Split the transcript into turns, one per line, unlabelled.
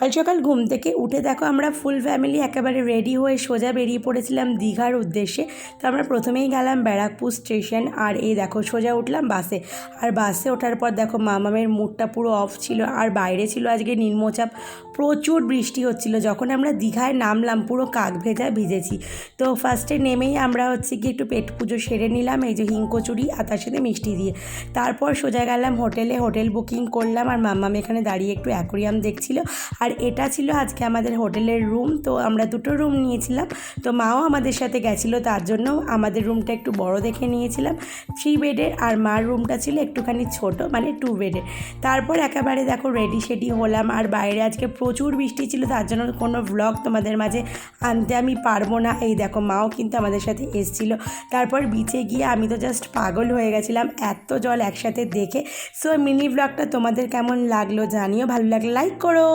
সকাল সকাল ঘুম থেকে উঠে দেখো আমরা ফুল ফ্যামিলি একেবারে রেডি হয়ে সোজা বেরিয়ে পড়েছিলাম দীঘার উদ্দেশ্যে। তো আমরা প্রথমেই গেলাম ব্যারাকপুর স্টেশন, আর এই দেখো সোজা উঠলাম বাসে। আর বাসে ওঠার পর দেখো মামামের মুডটা পুরো অফ ছিল, আর বাইরে ছিল আজকে নিম্নচাপ, প্রচুর বৃষ্টি হচ্ছিল। যখন আমরা দীঘায় নামলাম পুরো কাক ভেজা ভিজেছি। তো ফার্স্টে নেমেই আমরা কি একটু পেট পুজো সেরে নিলাম, এই যে হিং কচুরি আর তার সাথে মিষ্টি দিয়ে। তারপর সোজা গেলাম হোটেলে, হোটেল বুকিং করলাম, আর মামাম এখানে দাঁড়িয়ে একটু অ্যাকোরিয়াম দেখছিল। আর এটা ছিল আজকে আমাদের হোটেলের রুম। তো আমরা দুটো রুম নিয়েছিলাম, তো মাও আমাদের সাথে গেছিলো, তার জন্য আমাদের রুমটা একটু বড় দেখে নিয়েছিলাম 3 বেডের, আর মার রুমটা ছিল একটুখানি ছোট, মানে 2 বেডের। তারপর একেবারে দেখো রেডি সেডি হলাম, আর বাইরে আজকে প্রচুর বৃষ্টি ছিল, তার জন্য কোনো ভ্লগ তোমাদের মাঝে আনতে আমি পারবো না। এই দেখো মাও কিন্তু আমাদের সাথে এসেছিলো। তারপর বিচে গিয়ে আমি তো জাস্ট পাগল হয়ে গেছিলাম এত জল একসাথে দেখে। সো মিনি ভ্লগটা তোমাদের কেমন লাগলো জানিও, ভালো লাগলে লাইক করো।